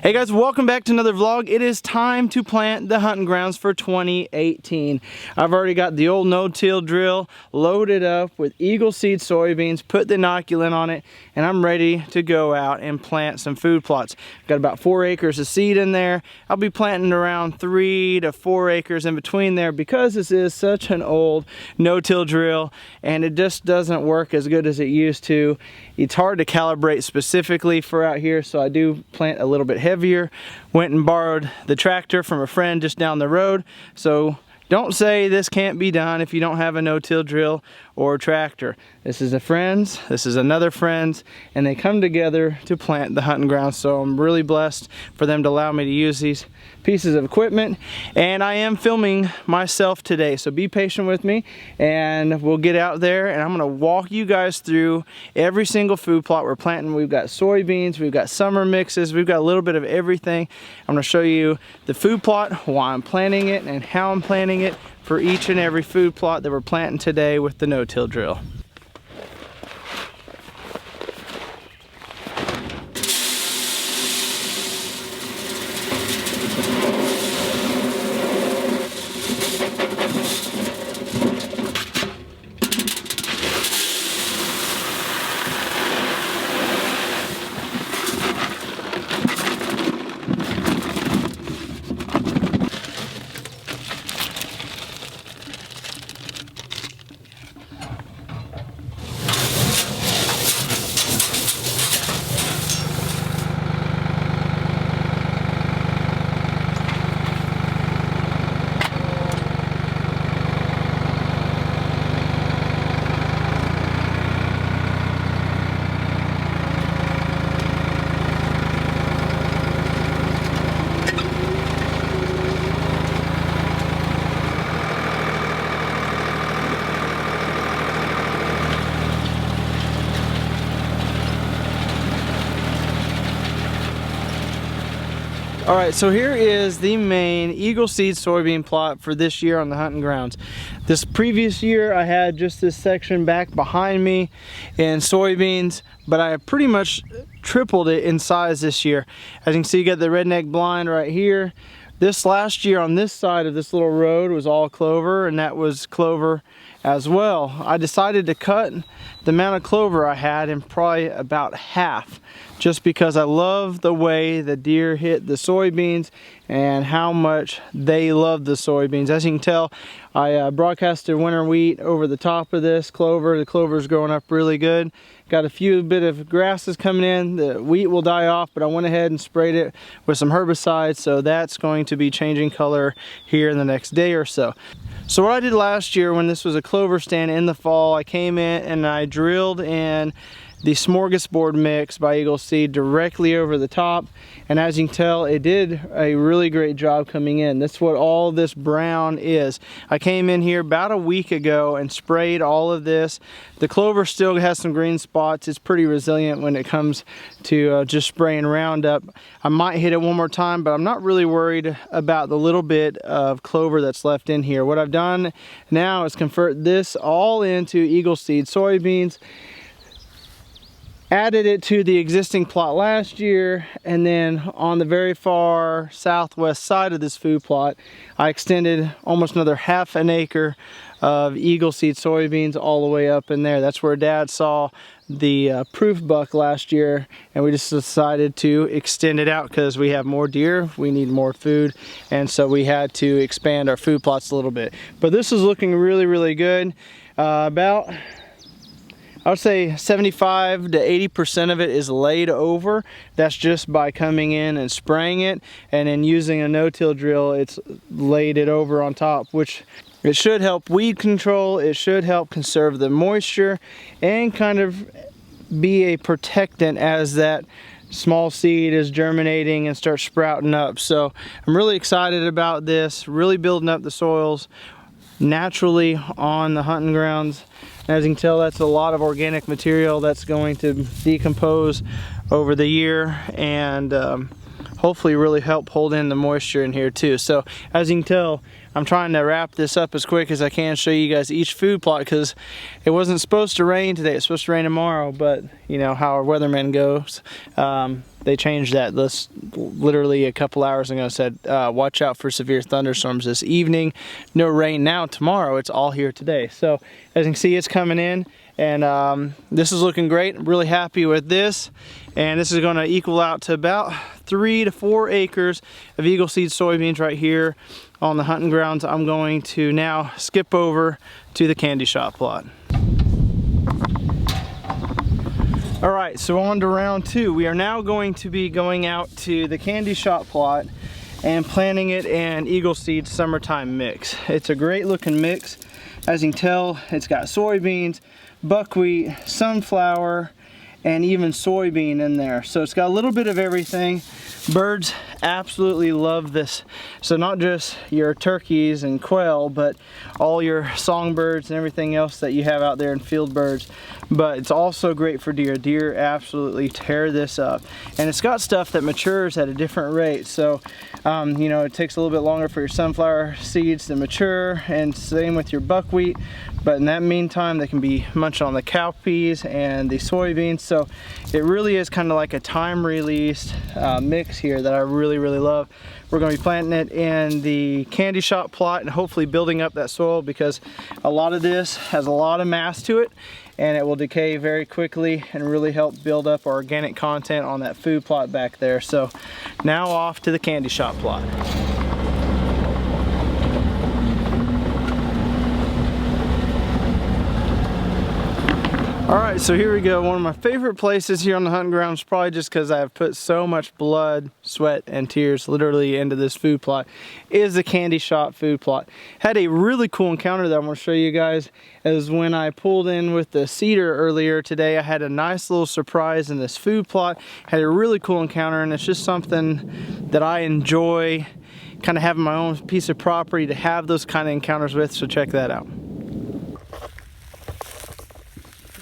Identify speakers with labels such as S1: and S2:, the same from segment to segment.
S1: Hey guys, welcome back to another vlog. It is time to plant the hunting grounds for 2018. I've already got the old no-till drill loaded up with Eagle Seed soybeans, put the inoculant on it, and I'm ready to go out and plant some food plots. Got about 4 acres of seed in there. I'll be planting around 3 to 4 acres in between there because this is such an old no-till drill and it just doesn't work as good as it used to. It's hard to calibrate specifically for out here, so I do plant a little bit heavier. Went and borrowed the tractor from a friend just down the road, so don't say this can't be done if you don't have a no-till drill or tractor. This is a friend's, this is another friend's, and they come together to plant the hunting grounds. So I'm really blessed for them to allow me to use these pieces of equipment. And I am filming myself today, so be patient with me and we'll get out there and I'm gonna walk you guys through every single food plot we're planting. We've got soybeans, we've got summer mixes, we've got a little bit of everything. I'm gonna show you the food plot, why I'm planting it and how I'm planting it for each and every food plot that we're planting today with the no-till drill. All right, so here is the main Eagle Seed soybean plot for this year on the hunting grounds. This previous year I had just this section back behind me in soybeans, but I have pretty much tripled it in size this year. As you can see, you got the redneck blind right here. This last year on this side of this little road was all clover, and that was clover as well. I decided to cut the amount of clover I had in probably about half, just because I love the way the deer hit the soybeans and how much they love the soybeans. As you can tell, I broadcasted winter wheat over the top of this clover. The clover's growing up really good. Got a few bit of grasses coming in. The wheat will die off, but I went ahead and sprayed it with some herbicides, so that's going to be changing color here in the next day or so. So what I did last year when this was a clover stand in the fall, I came in and I drilled in the smorgasbord mix by Eagle Seed directly over the top, and as you can tell, it did a really great job coming in. That's what all this brown is. I came in here about a week ago and sprayed all of this. The clover still has some green spots. It's pretty resilient when it comes to just spraying Roundup. I might hit it one more time, but I'm not really worried about the little bit of clover that's left in here. What I've done now is convert this all into Eagle Seed soybeans. Added it to the existing plot last year, and then on the very far southwest side of this food plot, I extended almost another half an acre of Eagle Seed soybeans all the way up in there. That's where Dad saw the proof buck last year, and we just decided to extend it out because we have more deer, we need more food, and so we had to expand our food plots a little bit. But this is looking really, really good. I would say 75 to 80% of it is laid over. That's just by coming in and spraying it, and then using a no-till drill, it's laid it over on top, which it should help weed control, it should help conserve the moisture, and kind of be a protectant as that small seed is germinating and starts sprouting up. So I'm really excited about this, really building up the soils naturally on the hunting grounds. As you can tell, that's a lot of organic material that's going to decompose over the year and hopefully really help hold in the moisture in here too. So as you can tell, I'm trying to wrap this up as quick as I can, show you guys each food plot, because it wasn't supposed to rain today. It's supposed to rain tomorrow, but you know how our weatherman goes. they changed that this literally a couple hours ago. Said watch out for severe thunderstorms this evening. No rain now. Tomorrow it's all here today. So as you can see, it's coming in, and this is looking great. I'm really happy with this, and this is going to equal out to about 3 to 4 acres of Eagle Seed soybeans right here on the Huntin Grounds. I'm going to now skip over to the candy shot plot. All right, so on to round 2. We are now going to be going out to the candy shot plot and planting it in Eagle Seed summertime mix. It's a great looking mix. As you can tell, it's got soybeans, buckwheat, sunflower, and even soybean in there. So it's got a little bit of everything. Birds absolutely love this. So not just your turkeys and quail, but all your songbirds and everything else that you have out there, and field birds. But it's also great for deer. Deer absolutely tear this up. And it's got stuff that matures at a different rate. So, you know, it takes a little bit longer for your sunflower seeds to mature, and same with your buckwheat. But in that meantime, they can be munched on the cowpeas and the soybeans. So it really is kind of like a time-released mix here that I really love. We're going to be planting it in the candy shot plot and hopefully building up that soil, because a lot of this has a lot of mass to it, and it will decay very quickly and really help build up our organic content on that food plot back there. So now off to the candy shot plot. Alright, so here we go. One of my favorite places here on the Huntin Grounds, probably just because I have put so much blood, sweat, and tears literally into this food plot, is the candy shot food plot. Had a really cool encounter that I want to show you guys. Is when I pulled in with the seeder earlier today, I had a nice little surprise in this food plot. Had a really cool encounter, and it's just something that I enjoy, kind of having my own piece of property to have those kind of encounters with, so check that out.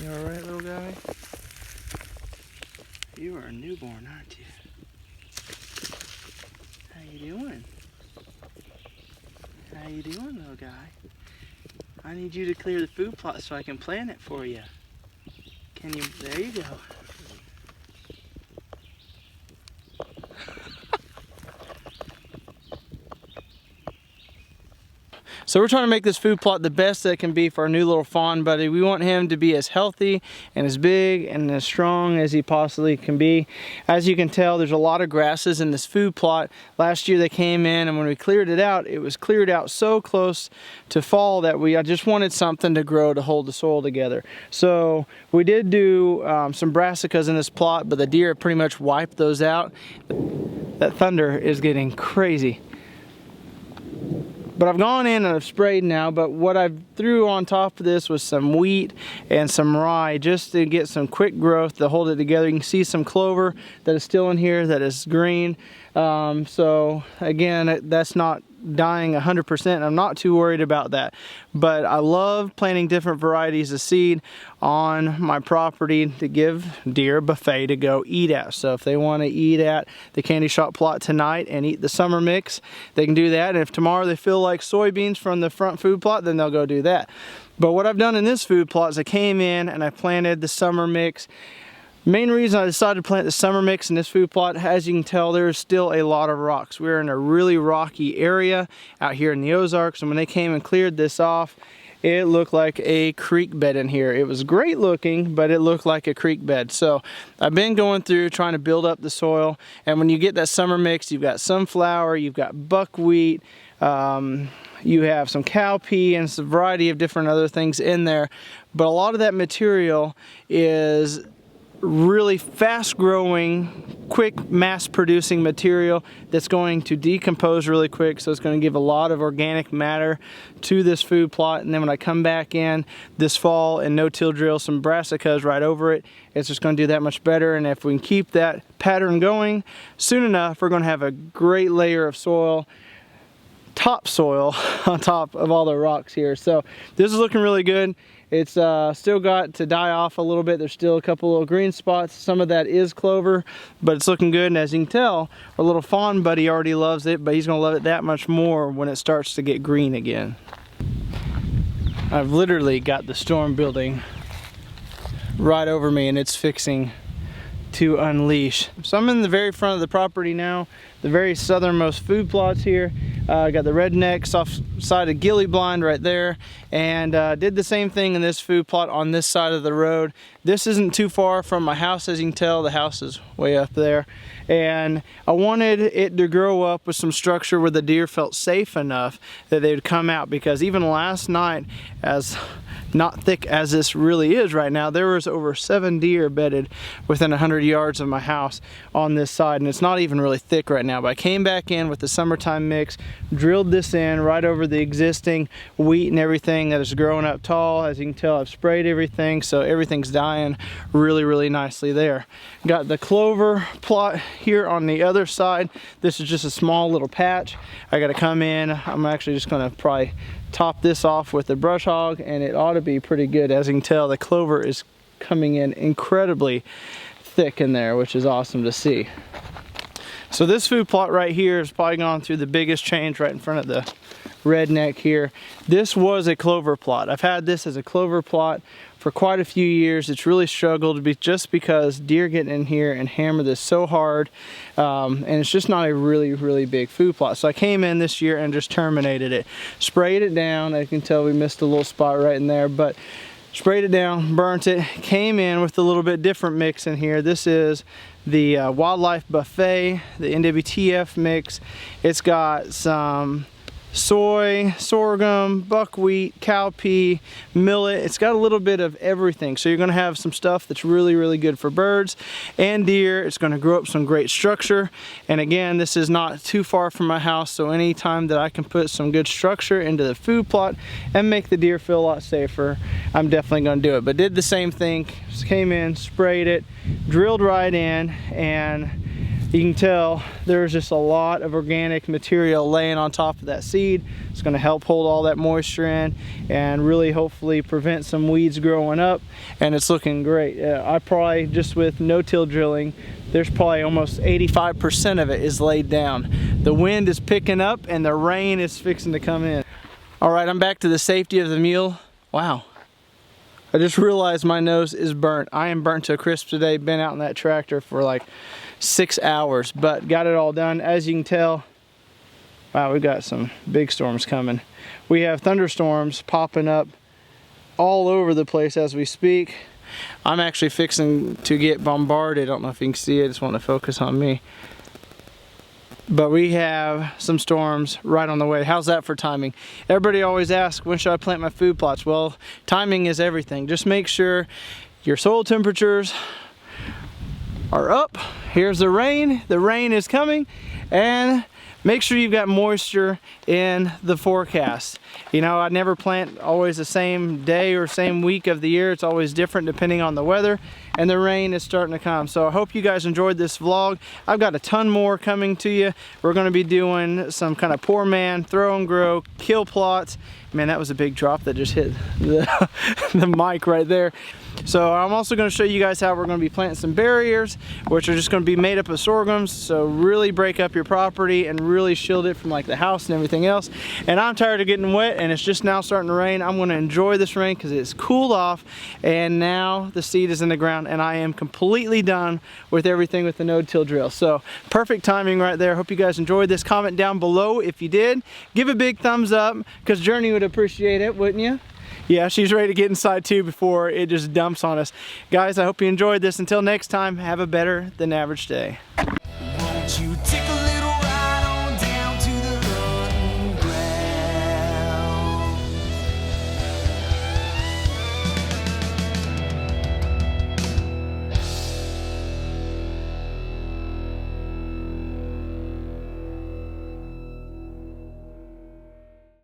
S1: You alright, little guy? You are a newborn, aren't you? How you doing? How you doing, little guy? I need you to clear the food plot so I can plant it for you. Can you? There you go. So we're trying to make this food plot the best that it can be for our new little fawn buddy. We want him to be as healthy and as big and as strong as he possibly can be. As you can tell, there's a lot of grasses in this food plot. Last year they came in, and when we cleared it out, it was cleared out so close to fall that I just wanted something to grow to hold the soil together. So we did do some brassicas in this plot, but the deer pretty much wiped those out. That thunder is getting crazy. But I've gone in and I've sprayed now, but what I threw on top of this was some wheat and some rye just to get some quick growth to hold it together. You can see some clover that is still in here that is green. So again, that's not dying 100%. I'm not too worried about that. But I love planting different varieties of seed on my property to give deer a buffet to go eat at. So if they want to eat at the candy shot plot tonight and eat the summer mix, they can do that. And if tomorrow they feel like soybeans from the front food plot, then they'll go do that. But what I've done in this food plot is I came in and I planted the summer mix. Main reason I decided to plant the summer mix in this food plot, as you can tell, there's still a lot of rocks. We're in a really rocky area out here in the Ozarks, and when they came and cleared this off, it looked like a creek bed in here. It was great looking, but it looked like a creek bed. So I've been going through trying to build up the soil, and when you get that summer mix, you've got sunflower, you've got buckwheat, you have some cowpea and some variety of different other things in there. But a lot of that material is really fast growing, quick mass producing material that's going to decompose really quick, so it's going to give a lot of organic matter to this food plot. And then when I come back in this fall and no-till drill some brassicas right over it, it's just going to do that much better. And if we can keep that pattern going, soon enough we're going to have a great layer of soil, topsoil on top of all the rocks here. So this is looking really good. It's still got to die off a little bit. There's still a couple little green spots. Some of that is clover, but it's looking good. And as you can tell, our little fawn buddy already loves it, but he's gonna love it that much more when it starts to get green again. I've literally got the storm building right over me, and it's fixing to unleash. So I'm in the very front of the property now, the very southernmost food plots here. Got the redneck soft-sided ghillie blind right there, and did the same thing in this food plot on this side of the road. This isn't too far from my house, as you can tell. The house is way up there, and I wanted it to grow up with some structure where the deer felt safe enough that they would come out, because even last night, as not thick as this really is right now, there was over 7 deer bedded within 100 yards of my house on this side, and it's not even really thick right now. But I came back in with the summertime mix, drilled this in right over the existing wheat and everything that is growing up tall. As you can tell, I've sprayed everything, so everything's dying really nicely there. Got the clover plot here on the other side. This is just a small little patch. I got to come in. I'm actually just going to probably top this off with the brush hog, and it ought to be pretty good. As you can tell, the clover is coming in incredibly thick in there, which is awesome to see. So this food plot right here has probably gone through the biggest change right in front of the redneck here. This was a clover plot. I've had this as a clover plot for quite a few years. It's really struggled just because deer get in here and hammer this so hard, and it's just not a really big food plot. So I came in this year and just terminated it, sprayed it down. As you can tell, we missed a little spot right in there, but sprayed it down, burnt it, came in with a little bit different mix in here. This is the Wildlife Buffet, the NWTF mix. It's got some soy, sorghum, buckwheat, cowpea, millet. It's got a little bit of everything. So you're going to have some stuff that's really good for birds and deer. It's going to grow up some great structure. And again, this is not too far from my house, so anytime that I can put some good structure into the food plot and make the deer feel a lot safer, I'm definitely going to do it. But did the same thing. Just came in, sprayed it, drilled right in, and you can tell there's just a lot of organic material laying on top of that seed. It's going to help hold all that moisture in and really hopefully prevent some weeds growing up, and it's looking great. I probably, just with no-till drilling, there's probably almost 85% of it is laid down. The wind is picking up and the rain is fixing to come in. All right, I'm back to the safety of the mule. Wow. I just realized my nose is burnt. I am burnt to a crisp today. Been out in that tractor for like 6 hours, but got it all done. As you can tell, wow, we've got some big storms coming. We have thunderstorms popping up all over the place as we speak. I'm actually fixing to get bombarded. I don't know if you can see it, I just want to focus on me. But we have some storms right on the way. How's that for timing? Everybody always asks, when should I plant my food plots? Well, timing is everything. Just make sure your soil temperatures are up. Here's the rain. The rain is coming, and make sure you've got moisture in the forecast. You know, I never plant always the same day or same week of the year. It's always different depending on the weather, and the rain is starting to come. So I hope you guys enjoyed this vlog. I've got a ton more coming to you. We're going to be doing some kind of poor man, throw and grow, kill plots. Man, that was a big drop that just hit the mic right there. So I'm also going to show you guys how we're going to be planting some barriers, which are just going to be made up of sorghums. So really break up your property and really shield it from like the house and everything else. And I'm tired of getting wet, and it's just now starting to rain. I'm going to enjoy this rain because it's cooled off, and now the seed is in the ground, and I am completely done with everything with the no-till drill. So perfect timing right there. Hope you guys enjoyed this. Comment down below if you did. Give a big thumbs up, because Journey would appreciate it, wouldn't you? Yeah, she's ready to get inside too before it just dumps on us. Guys, I hope you enjoyed this. Until next time, have a better than average day. Won't you tickle